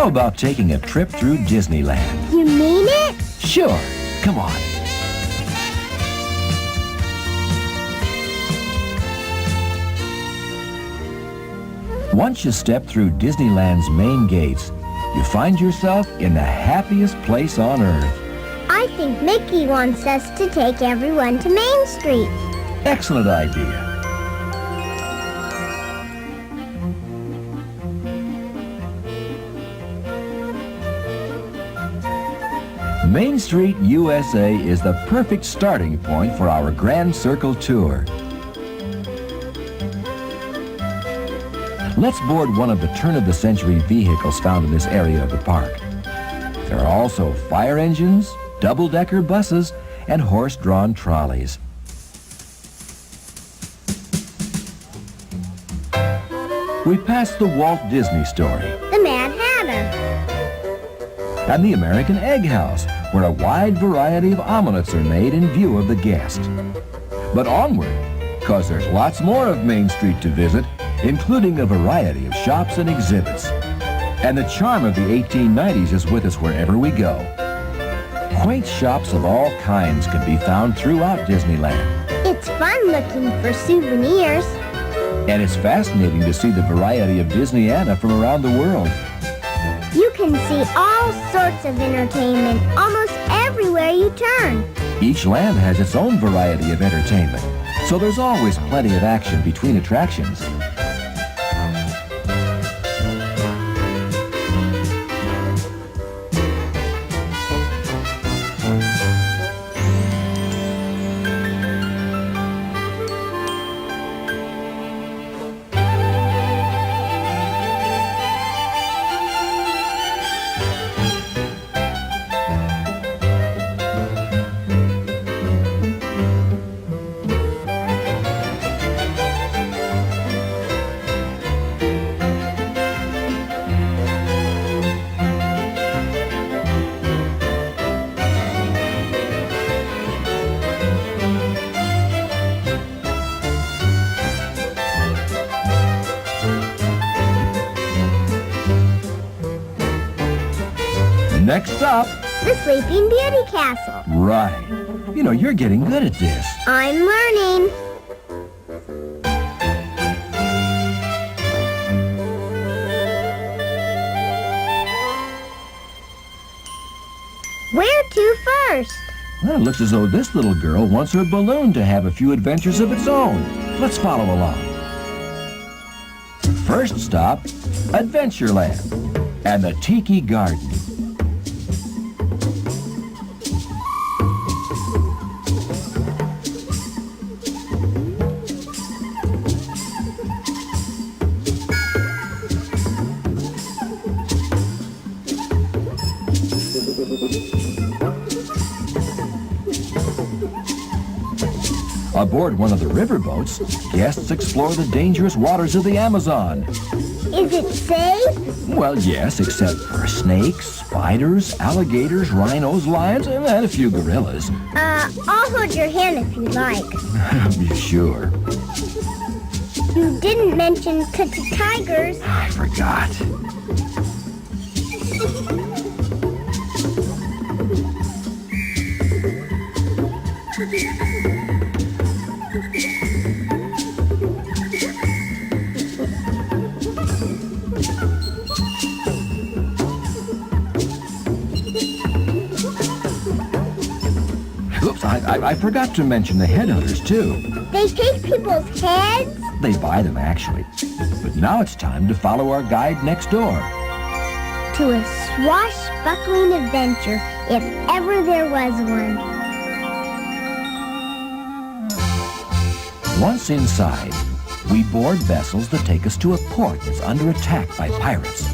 How about taking a trip through Disneyland? You mean it? Sure. Come on. Once you step through Disneyland's main gates, you find yourself in the happiest place on Earth. I think Mickey wants us to take everyone to Main Street. Excellent idea. Main Street, USA is the perfect starting point for our Grand Circle tour. Let's board one of the turn-of-the-century vehicles found in this area of the park. There are also fire engines, double-decker buses, and horse-drawn trolleys. We pass the Walt Disney Story The Mad Hatter. and the American Egg House, where a wide variety of omelets are made in view of the guest. But onward, because there's lots more of Main Street to visit, including a variety of shops and exhibits. And the charm of the 1890s is with us wherever we go. Quaint shops of all kinds can be found throughout Disneyland. It's fun looking for souvenirs. And it's fascinating to see the variety of Disneyana from around the world. You can see all sorts of entertainment almost everywhere you turn. Each land has its own variety of entertainment, so there's always plenty of action between attractions. Next up, The Sleeping Beauty Castle. right. You know, you're getting good at this. I'm learning. Where to first? Well, it looks as though this little girl wants her balloon to have a few adventures of its own. Let's follow along. First stop, Adventureland and the Tiki Garden. Aboard one of the riverboats, guests explore the dangerous waters of the Amazon. Is it safe? Well, yes, except for snakes, spiders, alligators, rhinos, lions, and a few gorillas. I'll hold your hand if you like. Be sure. You didn't mention tigers. I forgot. Oops, I forgot to mention the headhunters, too. They take people's heads? They buy them, actually. But now it's time to follow our guide next door. To a swashbuckling adventure, if ever there was one. Once inside, we board vessels that take us to a port that's under attack by pirates.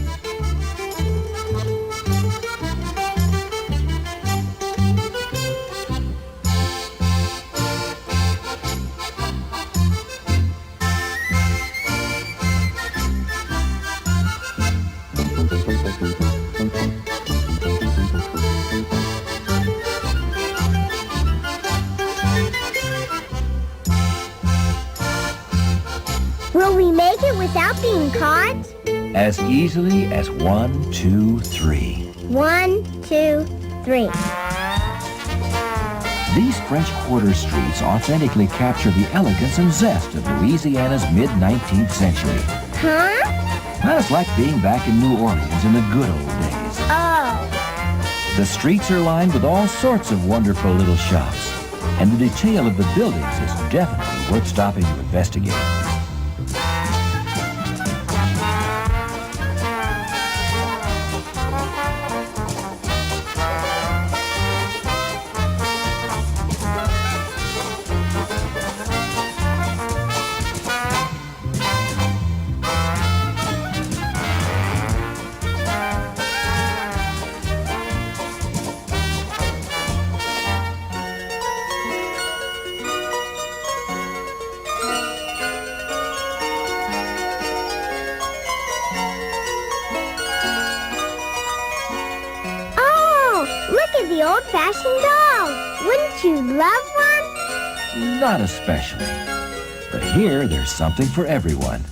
Will we make it without being caught? As easily as 1, 2, 3. 1, 2, 3. These French Quarter streets authentically capture the elegance and zest of Louisiana's mid-19th century. Huh? Well, it's like being back in New Orleans in the good old days. Oh. The streets are lined with all sorts of wonderful little shops, and the detail of the buildings is definitely worth stopping to investigate. The old-fashioned doll. Wouldn't you love one? Not especially. But here, there's something for everyone.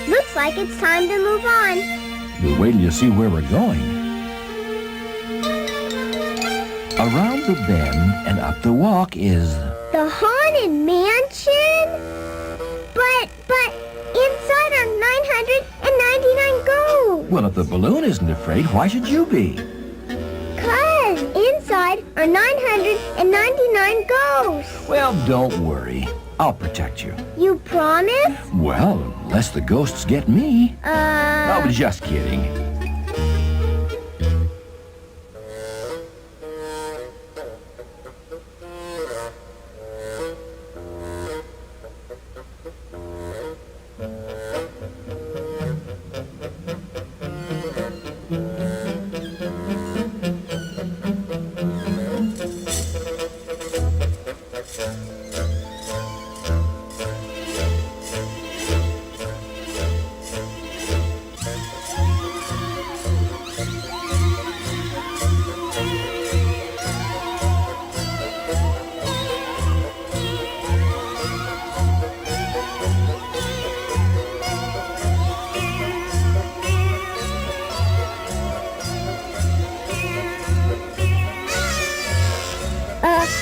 Looks like it's time to move on. But wait till you see where we're going. Around the bend and up the walk is... the Haunted Mansion? But inside are 999 ghosts. Well, if the balloon isn't afraid, why should you be? 'Cause inside are 999 ghosts. Well, don't worry. I'll protect you. You promise? Well, unless the ghosts get me. Oh, just kidding.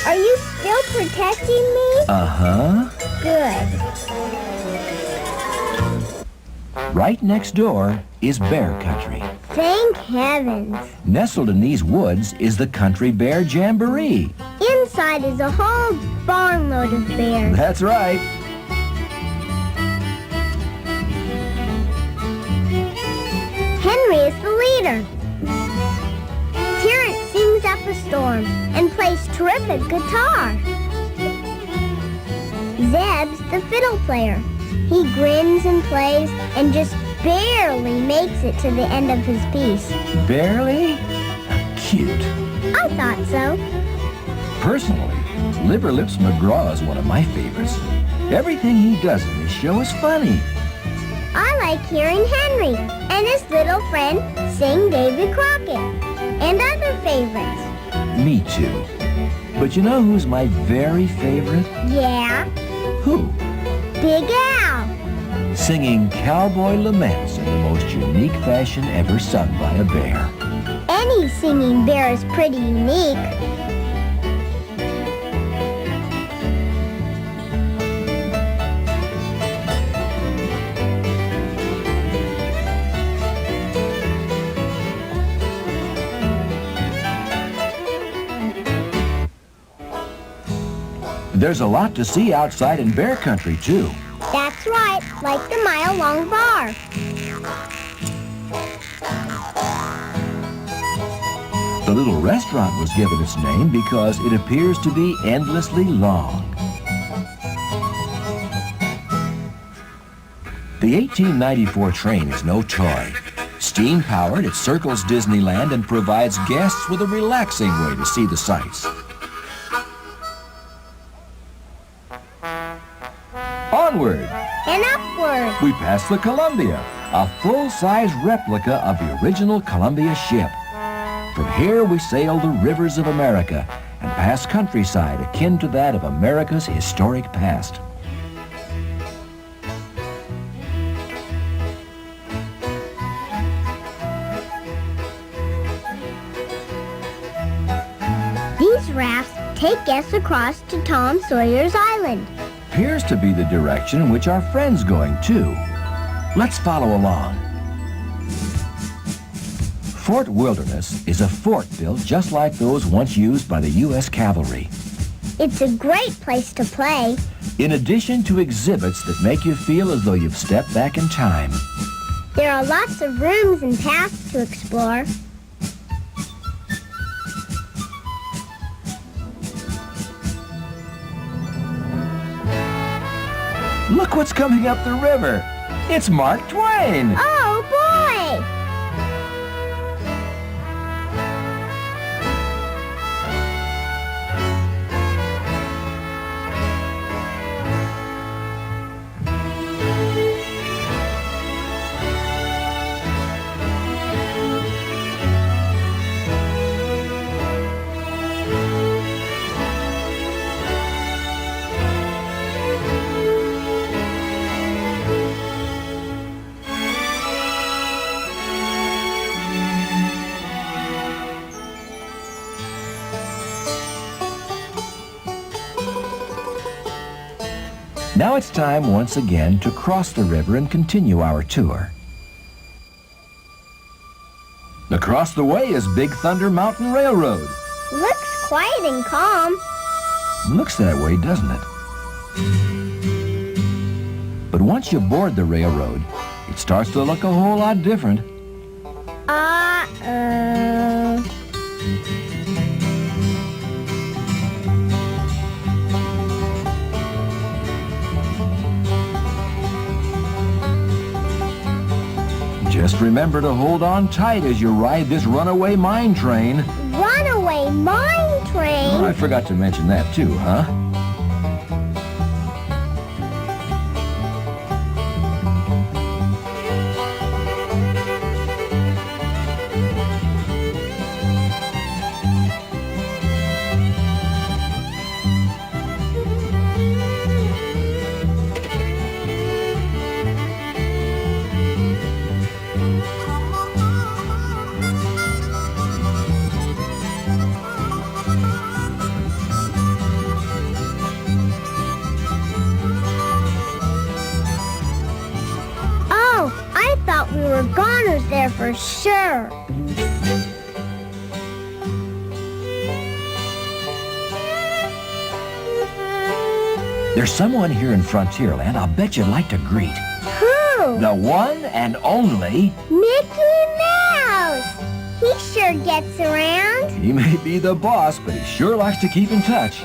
Are you still protecting me? Uh-huh. Good. Right next door is Bear Country. Thank heavens. Nestled in these woods is the Country Bear Jamboree. Inside is a whole barnload of bears. That's right. Henry is the leader. Terrence sings up a storm and plays terrific guitar. Zeb's the fiddle player. He grins and plays and just barely makes it to the end of his piece. Barely? Cute. I thought so. Personally, Liverlips McGraw is one of my favorites. Everything he does in this show is funny. I like hearing Henry and his little friend sing Davy Crockett and other favorites. Me too. But you know who's my very favorite? Yeah? Who? Big Al. Singing cowboy laments in the most unique fashion ever sung by a bear. Any singing bear is pretty unique. There's a lot to see outside in Bear Country, too. That's right, like the mile-long bar. The little restaurant was given its name because it appears to be endlessly long. The 1894 train is no toy. Steam-powered, it circles Disneyland and provides guests with a relaxing way to see the sights. then upward. We pass the Columbia, a full-size replica of the original Columbia ship. From here, we sail the rivers of America and pass countryside akin to that of America's historic past. These rafts take guests across to Tom Sawyer's Island. Appears to be the direction in which our friend's going, too. Let's follow along. Fort Wilderness is a fort built just like those once used by the U.S. Cavalry. It's a great place to play. In addition to exhibits that make you feel as though you've stepped back in time. There are lots of rooms and paths to explore. Look what's coming up the river. It's Mark Twain. Oh, boy! Now it's time once again to cross the river and continue our tour. Across the way is Big Thunder Mountain Railroad. Looks quiet and calm. Looks that way, doesn't it? But once you board the railroad, it starts to look a whole lot different. Just remember to hold on tight as you ride this runaway mine train. Runaway mine train? Oh, I forgot to mention that too, huh? We were goners there for sure. There's someone here in Frontierland I'll bet you'd like to greet. Who? The one and only Mickey Mouse. He sure gets around. He may be the boss, but he sure likes to keep in touch.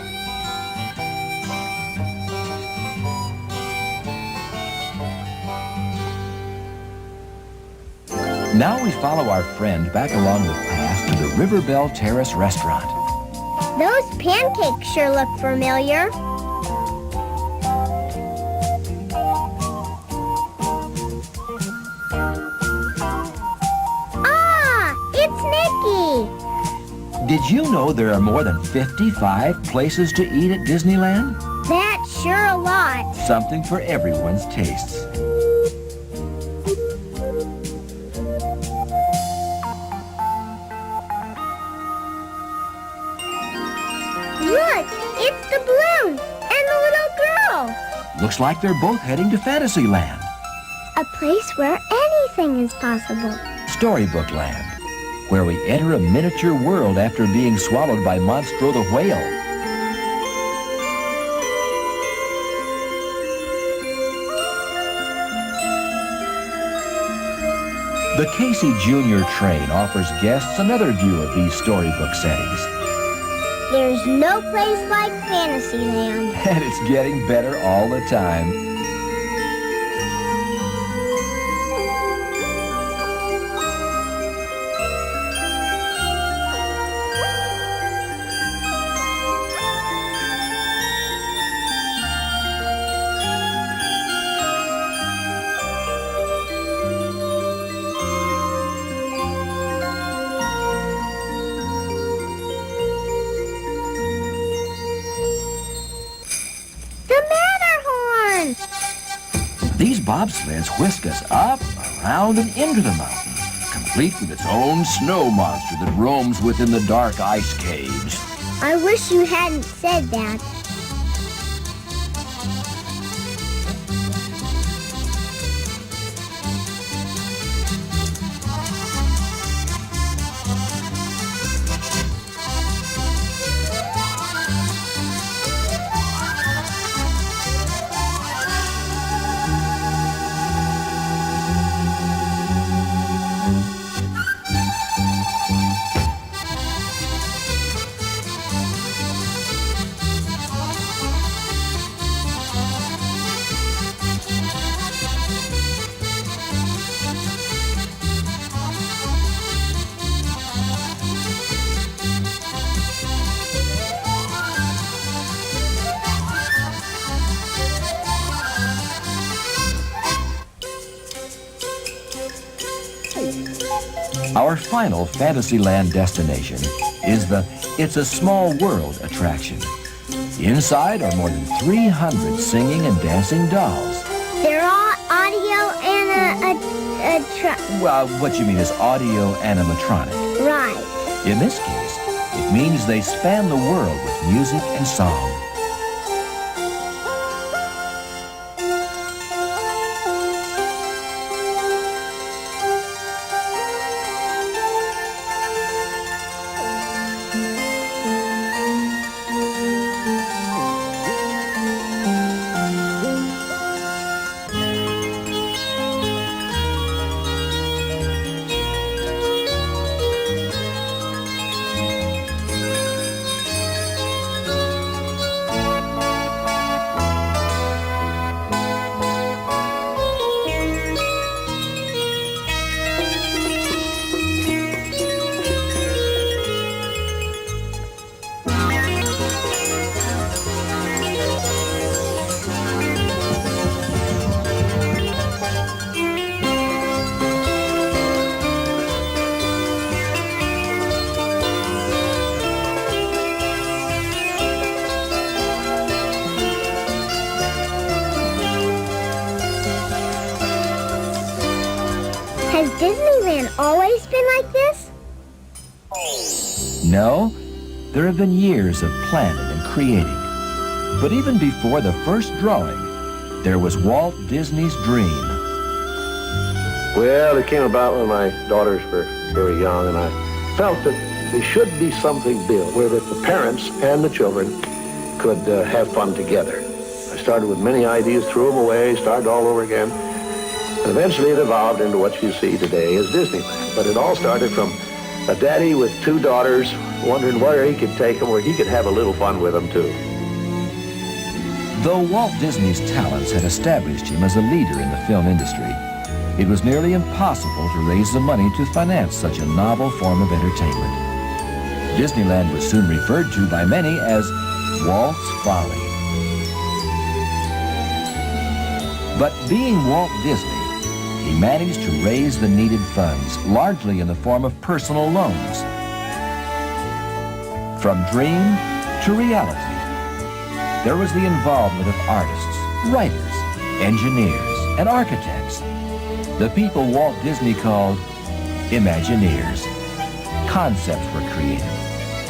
Now we follow our friend back along the path to the Riverbell Terrace restaurant. Those pancakes sure look familiar. Ah, it's Mickey. Did you know there are more than 55 places to eat at Disneyland? That's sure a lot. Something for everyone's tastes. Look, it's the balloon and the little girl. Looks like they're both heading to Fantasyland. A place where anything is possible. Storybook Land, where we enter a miniature world after being swallowed by Monstro the whale. The Casey Jr. train offers guests another view of these storybook settings. There's no place like Fantasyland. And it's getting better all the time. bobsleds whisk us up, around, and into the mountain, complete with its own snow monster that roams within the dark ice caves. I wish you hadn't said that. Our final Fantasyland destination is the It's a Small World attraction. Inside are more than 300 singing and dancing dolls. They're all audio Well, what you mean is audio animatronic. Right. In this case, it means they span the world with music and song. Has Disneyland always been like this? No, there have been years of planning and creating. But even before the first drawing, there was Walt Disney's dream. Well, it came about when my daughters were very young, and I felt that there should be something built where the parents and the children could have fun together. I started with many ideas, threw them away, started all over again. And eventually it evolved into what you see today as Disneyland. But it all started from a daddy with two daughters wondering where he could take them, where he could have a little fun with them, too. Though Walt Disney's talents had established him as a leader in the film industry, it was nearly impossible to raise the money to finance such a novel form of entertainment. Disneyland was soon referred to by many as Walt's Folly. But being Walt Disney, he managed to raise the needed funds, largely in the form of personal loans. From dream to reality, there was the involvement of artists, writers, engineers, and architects, the people Walt Disney called Imagineers. Concepts were created,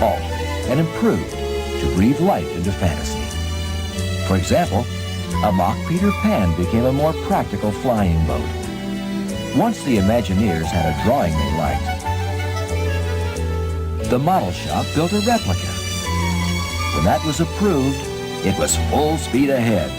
altered, and improved to breathe life into fantasy. For example, a mock Peter Pan became a more practical flying boat. Once the Imagineers had a drawing they liked, the model shop built a replica. When that was approved, it was full speed ahead.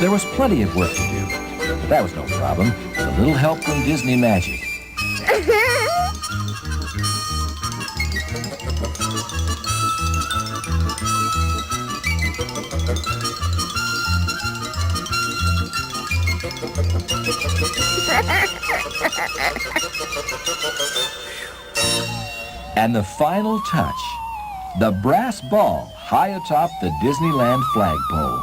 There was plenty of work to do, but that was no problem, with a little help from Disney Magic. And the final touch, the brass ball high atop the Disneyland flagpole.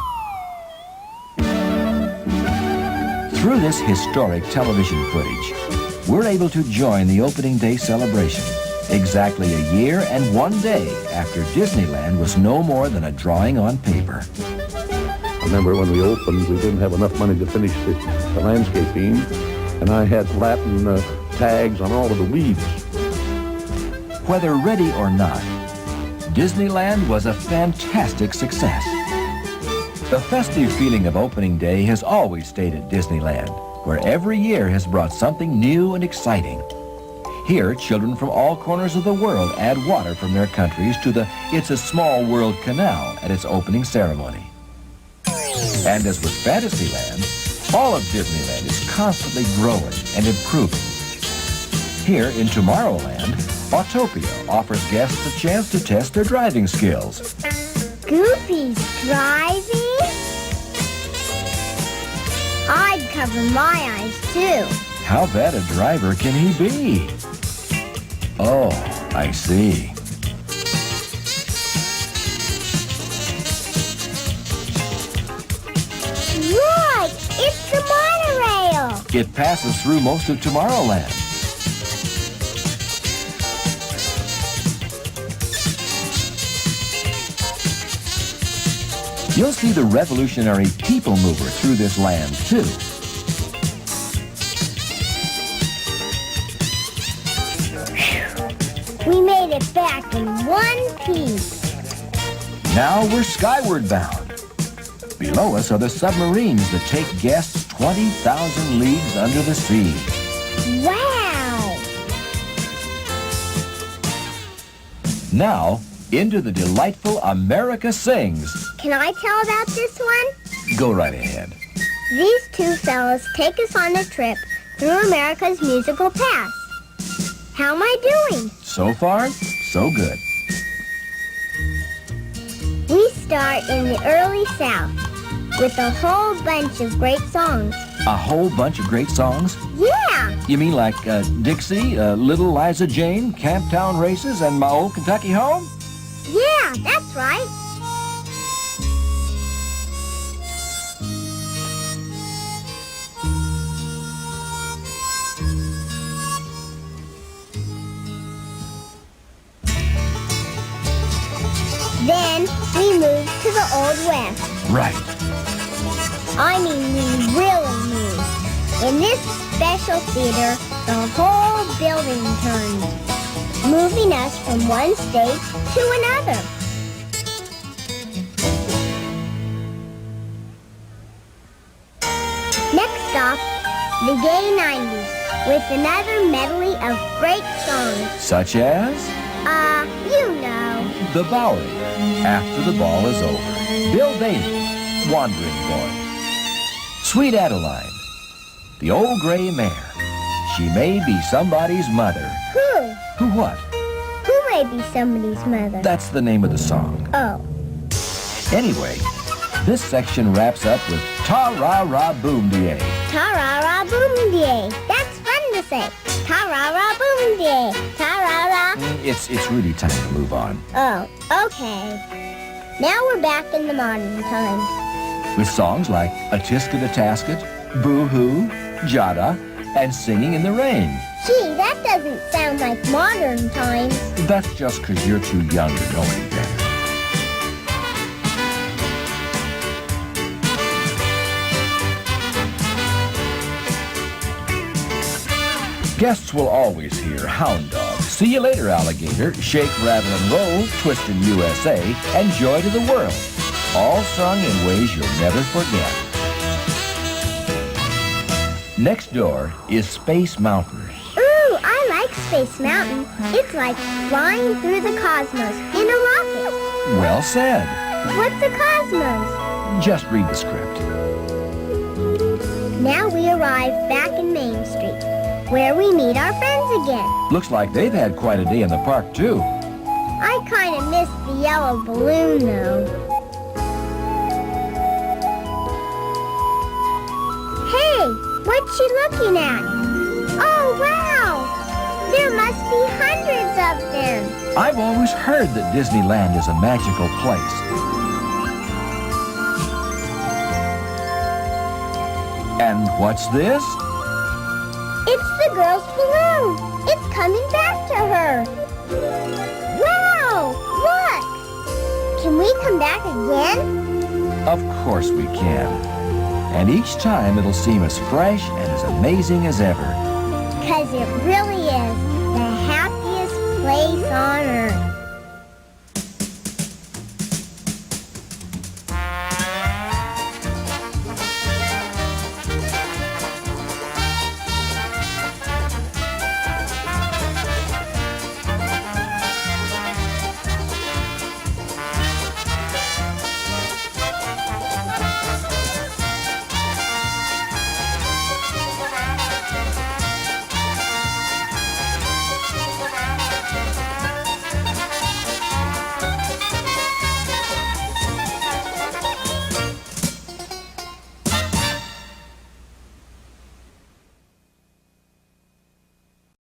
Through this historic television footage, we're able to join the opening day celebration exactly a year and 1 day after Disneyland was no more than a drawing on paper. I remember when we opened, we didn't have enough money to finish the landscaping, and I had Latin tags on all of the weeds. Whether ready or not, Disneyland was a fantastic success. The festive feeling of opening day has always stayed at Disneyland, where every year has brought something new and exciting. Here, children from all corners of the world add water from their countries to the It's a Small World Canal at its opening ceremony. And as with Fantasyland, all of Disneyland is constantly growing and improving. Here in Tomorrowland, Autopia offers guests a chance to test their driving skills. Goofy's driving? I'd cover my eyes, too. How bad a driver can he be? Oh, I see. Look, it's the monorail. It passes through most of Tomorrowland. You'll see the revolutionary people mover through this land, too. We made it back in one piece. Now we're skyward bound. Below us are the submarines that take guests 20,000 leagues under the sea. Wow! Now, into the delightful America Sings. Can I tell about this one? Go right ahead. These two fellas take us on a trip through America's musical past. How am I doing? So far, so good. We start in the early South with a whole bunch of great songs. A whole bunch of great songs? Yeah! You mean like Dixie, Little Liza Jane, Camptown Races, and My Old Kentucky Home? Yeah, that's right. Then we moved to the Old West. Right. I mean, we really moved. In this special theater, the whole building turned, moving us from one state to another. Next stop, the gay 90s, with another medley of great songs. Such as? You know. The Bowery, After the Ball is Over. Bill Bailey, Wandering Boy. Sweet Adeline, The Old Gray Mare. She may be somebody's mother. Who? Who what? Who may be somebody's mother? That's the name of the song. Oh. Anyway, this section wraps up with Ta-ra-ra-boom-de-ay. Ta-ra-ra-boom-de-ay. That's fun to say. Ta-ra-ra-boom-de-ay. Ta-ra-ra. It's really time to move on. Oh, okay. Now we're back in the modern times. With songs like A Tisket-a-Tasket, Boo-hoo, Jada, and Singing in the Rain. Gee, that doesn't sound like modern times. That's just because you're too young to know any better. Guests will always hear Hound Dog, See You Later Alligator, Shake, Rattle and Roll, Twistin' USA, and Joy to the World, all sung in ways you'll never forget. Next door is Space Mountain. Ooh, I like Space Mountain. It's like flying through the cosmos in a rocket. Well said. What's a cosmos? Just read the script. Now we arrive back in Main Street, where we meet our friends again. Looks like they've had quite a day in the park, too. I kind of missed the yellow balloon, though. Hey, What's she looking at? Oh, wow! There must be hundreds of them. I've always heard that Disneyland is a magical place. And what's this? It's the girl's balloon. It's coming back to her. Wow! Look! Can we come back again? Of course we can. And each time it'll seem as fresh and as amazing as ever. 'Cause it really is the happiest place on earth.